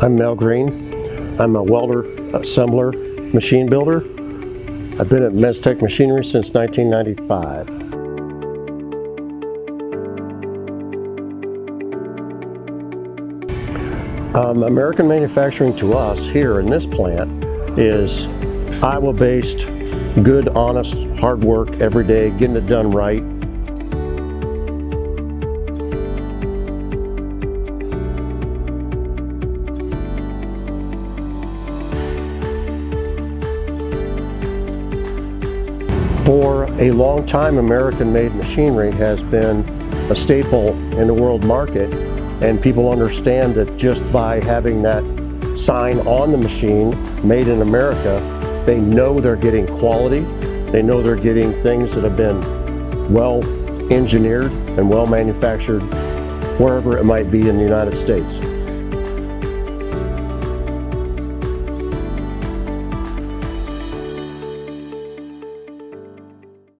I'm Mel Green. I'm a welder, assembler, machine builder. I've been at Mestek Machinery since 1995. American manufacturing to us here in this plant is Iowa-based, good, honest, hard work every day, getting it done right. For a long time, American-made machinery has been a staple in the world market, and people understand that just by having that sign on the machine, made in America, they know they're getting quality, they know they're getting things that have been well engineered and well manufactured wherever it might be in the United States.